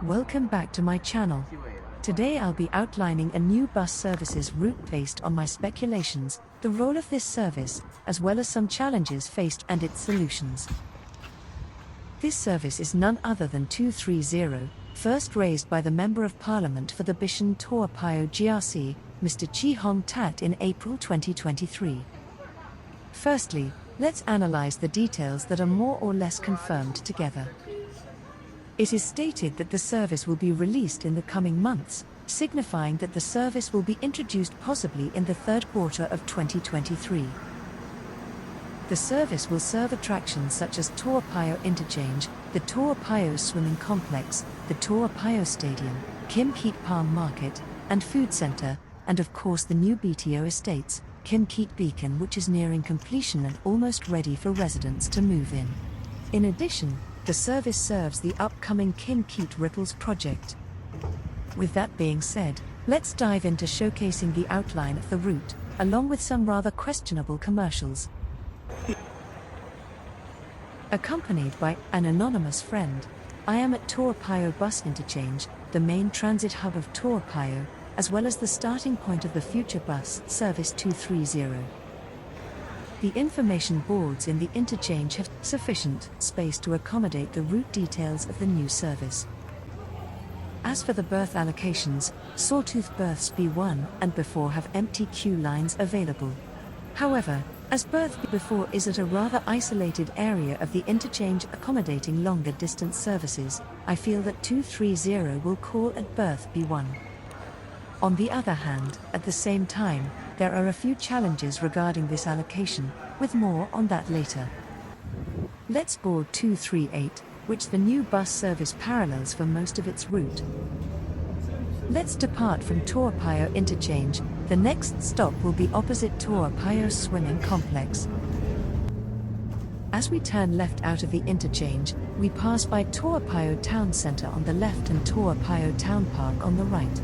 Welcome back to my channel. Today I'll be outlining a new bus services route based on my speculations, the role of this service, as well as some challenges faced and its solutions. This service is none other than 230, first raised by the Member of Parliament for the Bishan Tor Payoh GRC, Mr. Chi Hong Tat in April 2023. Firstly, let's analyze the details that are more or less confirmed together. It is stated that the service will be released in the coming months, signifying that the service will be introduced possibly in the third quarter of 2023. The service will serve attractions such as Tor Payoh Interchange, the Tor Payoh Swimming Complex, the Tor Payoh Stadium, Kim Keat Palm Market, and Food Centre, and of course the new BTO estates, Kim Keat Beacon, which is nearing completion and almost ready for residents to move in. In addition, the service serves the upcoming Kim Keat Ripples project. With that being said, let's dive into showcasing the outline of the route, along with some rather questionable commercials. Accompanied by an anonymous friend, I am at Tor Payoh Bus Interchange, the main transit hub of Tor Payoh, as well as the starting point of the future bus service 230. The information boards in the interchange have sufficient space to accommodate the route details of the new service. As for the berth allocations, Sawtooth berths B1 and before have empty queue lines available. However, as berth before is at a rather isolated area of the interchange accommodating longer distance services, I feel that 230 will call at berth B1. On the other hand, at the same time, there are a few challenges regarding this allocation, with more on that later. Let's board 238, which the new bus service parallels for most of its route. Let's depart from Tor Payoh Interchange. The next stop will be opposite Tor Payoh Swimming Complex. As we turn left out of the interchange, we pass by Tor Payoh Town Centre on the left and Tor Payoh Town Park on the right.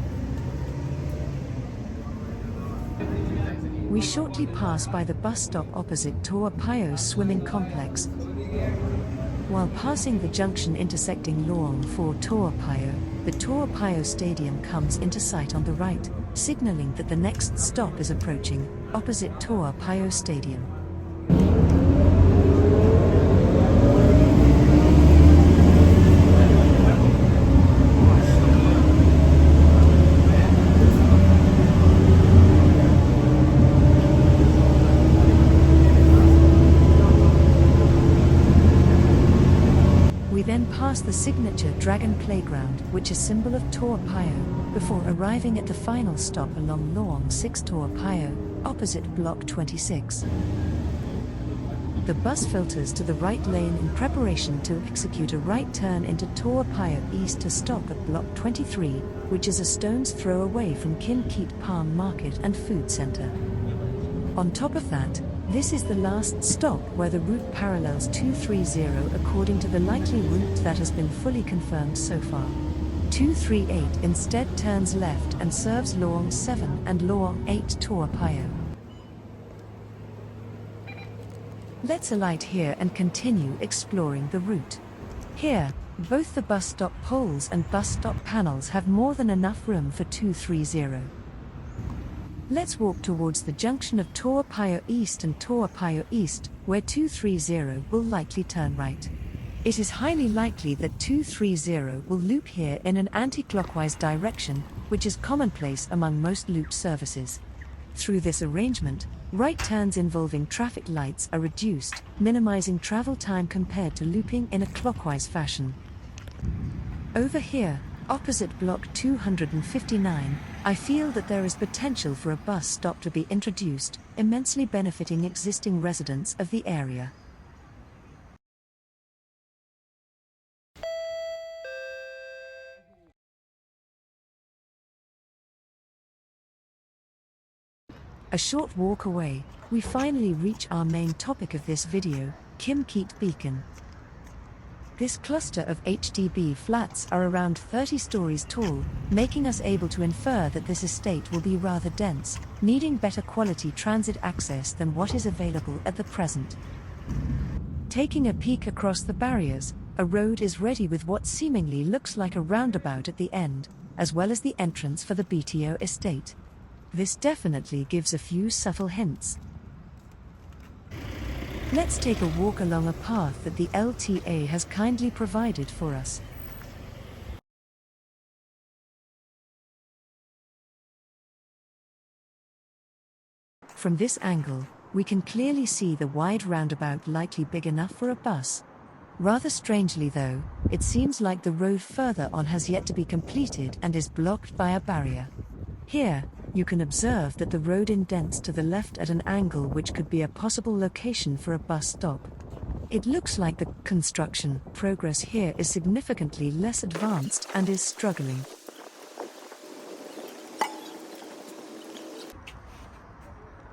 We shortly pass by the bus stop opposite Tor Payoh Swimming Complex. While passing the junction intersecting Lorong 4 Tor Payoh, the Tor Payoh Stadium comes into sight on the right, signaling that the next stop is approaching, opposite Tor Payoh Stadium. We then pass the signature Dragon Playground, which is symbol of Tor Payoh, before arriving at the final stop along Lorong 6 Tor Payoh, opposite Block 26. The bus filters to the right lane in preparation to execute a right turn into Tor Payoh East to stop at Block 23, which is a stone's throw away from Kim Keat Palm Market and Food Centre. On top of that, this is the last stop where the route parallels 230 according to the likely route that has been fully confirmed so far. 238 instead turns left and serves Lorong 7 and Lorong 8 Tor Payoh. Let's alight here and continue exploring the route. Here, both the bus stop poles and bus stop panels have more than enough room for 230. Let's walk towards the junction of Tor Payoh East and Tor Payoh East, where 230 will likely turn right. It is highly likely that 230 will loop here in an anti-clockwise direction, which is commonplace among most loop services. Through this arrangement, right turns involving traffic lights are reduced, minimizing travel time compared to looping in a clockwise fashion. Over here, opposite Block 259, I feel that there is potential for a bus stop to be introduced, immensely benefiting existing residents of the area. A short walk away, we finally reach our main topic of this video, Kim Keat Beacon. This cluster of HDB flats are around 30 stories tall, making us able to infer that this estate will be rather dense, needing better quality transit access than what is available at the present. Taking a peek across the barriers, A road is ready with what seemingly looks like a roundabout at the end, as well as the entrance for the BTO estate. This definitely gives a few subtle hints. Let's take a walk along a path that the LTA has kindly provided for us. From this angle, we can clearly see the wide roundabout likely big enough for a bus. Rather strangely though, it seems like the road further on has yet to be completed and is blocked by a barrier. Here, you can observe that the road indents to the left at an angle which could be a possible location for a bus stop. It looks like the construction progress here is significantly less advanced and is struggling.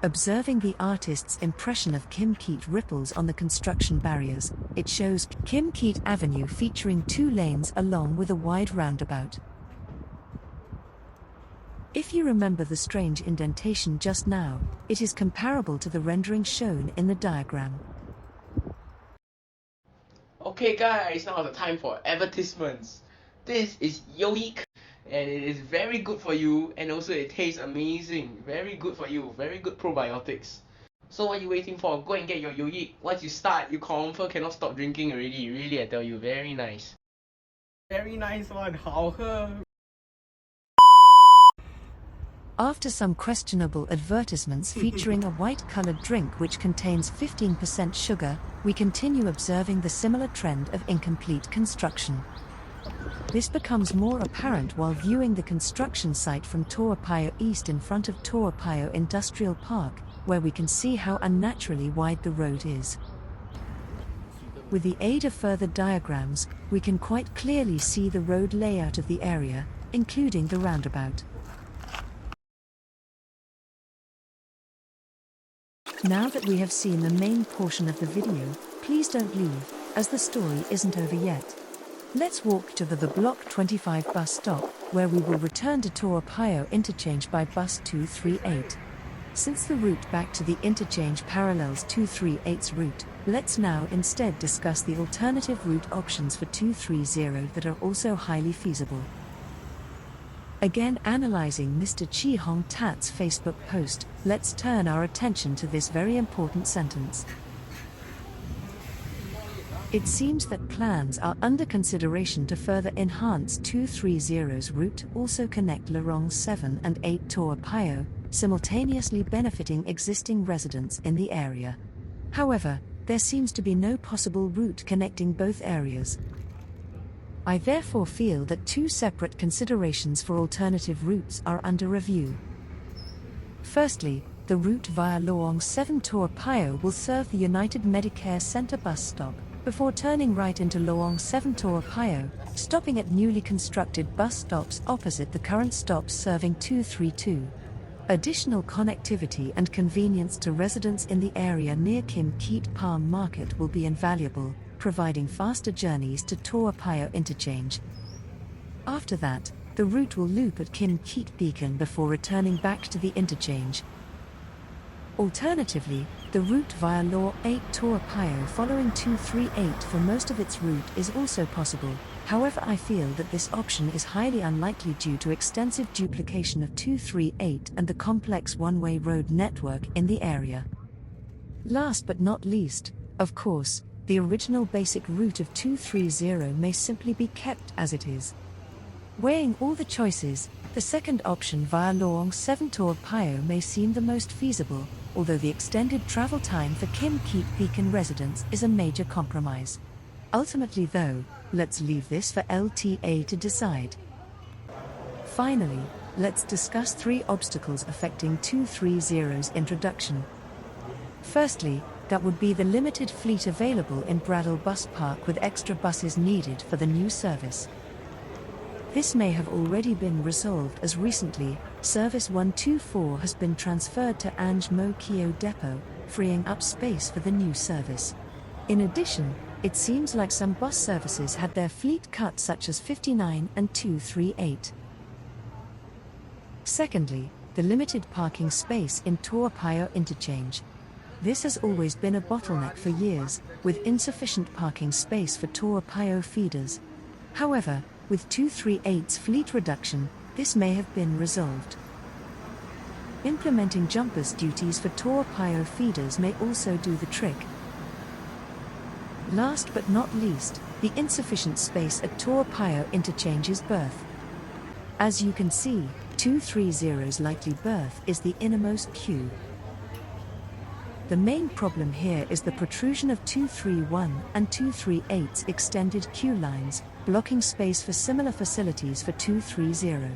Observing the artist's impression of Kim Keat ripples on the construction barriers, it shows Kim Keat Avenue featuring 2 lanes along with a wide roundabout. If you remember the strange indentation just now, it is comparable to the rendering shown in the diagram. Okay guys, now the time for advertisements. This is Yoik, and it is very good for you, and also it tastes amazing. Very good for you, very good probiotics. So what are you waiting for? Go and get your Yoik. Once you start, you confirm cannot stop drinking already. Really, I tell you, very nice. Very nice one, 好喝. After some questionable advertisements featuring a white-colored drink which contains 15% sugar, we continue observing the similar trend of incomplete construction. This becomes more apparent while viewing the construction site from Payoh East in front of Payoh Industrial Park, where we can see how unnaturally wide the road is. With the aid of further diagrams, we can quite clearly see the road layout of the area, including the roundabout. Now that we have seen the main portion of the video, please don't leave, as the story isn't over yet. Let's walk to the Block 25 bus stop, where we will return to Payoh interchange by bus 238. Since the route back to the interchange parallels 238's route, let's now instead discuss the alternative route options for 230 that are also highly feasible. Again analyzing Mr. Chi Hong Tat's Facebook post, let's turn our attention to this very important sentence. It seems that plans are under consideration to further enhance 230's route to also connect Lorong 7 and 8 Payoh, simultaneously benefiting existing residents in the area. However, there seems to be no possible route connecting both areas. I therefore feel that 2 separate considerations for alternative routes are under review. Firstly, the route via Lorong 7 Payoh will serve the United Medicare Center bus stop, before turning right into Lorong 7 Payoh, stopping at newly constructed bus stops opposite the current stops serving 232. Additional connectivity and convenience to residents in the area near Kim Keat Palm Market will be invaluable, providing faster journeys to Payoh interchange. After that, the route will loop at Kim Keat Beacon before returning back to the interchange. Alternatively, the route via Law 8 Payoh following 238 for most of its route is also possible. However, I feel that this option is highly unlikely due to extensive duplication of 238 and the complex one-way road network in the area. Last but not least, of course, the original basic route of 230 may simply be kept as it is. Weighing all the choices, the second option via Lorong 7 Payoh may seem the most feasible, although the extended travel time for Kim Keat Beacon residents is a major compromise. Ultimately though, let's leave this for LTA to decide. Finally, let's discuss 3 obstacles affecting 230's introduction. Firstly, that would be the limited fleet available in Bradell Bus Park with extra buses needed for the new service. This may have already been resolved as recently, Service 124 has been transferred to Ange Mo Kio Depot, freeing up space for the new service. In addition, it seems like some bus services had their fleet cut such as 59 and 238. Secondly, the limited parking space in Payoh interchange. This has always been a bottleneck for years, with insufficient parking space for Tor Payoh feeders. However, with 238's fleet reduction, this may have been resolved. Implementing jumpers duties for Tor Payoh feeders may also do the trick. Last but not least, the insufficient space at Tor Payoh interchange's berth. As you can see, 230's likely berth is the innermost queue. The main problem here is the protrusion of 231 and 238's extended queue lines, blocking space for similar facilities for 230.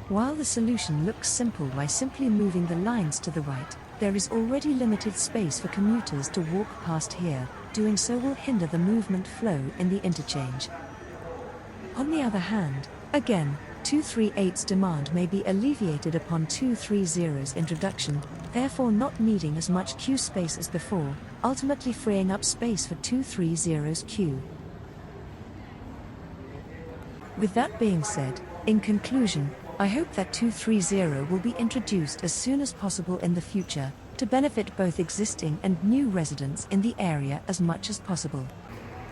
While the solution looks simple by simply moving the lines to the right, there is already limited space for commuters to walk past here. Doing so will hinder the movement flow in the interchange. On the other hand, again, 238's demand may be alleviated upon 230's introduction, therefore not needing as much queue space as before, ultimately freeing up space for 230's queue. With that being said, in conclusion, I hope that 230 will be introduced as soon as possible in the future, to benefit both existing and new residents in the area as much as possible.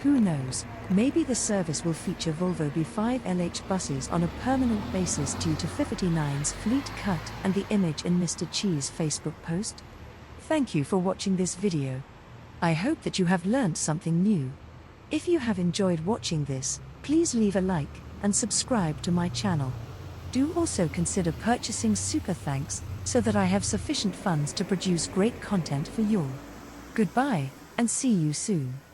Who knows, maybe the service will feature Volvo B5LH buses on a permanent basis due to 59's fleet cut and the image in Mr. Chi's Facebook post? Thank you for watching this video. I hope that you have learned something new. If you have enjoyed watching this, please leave a like and subscribe to my channel. Do also consider purchasing Super Thanks so that I have sufficient funds to produce great content for you all. Goodbye, and see you soon.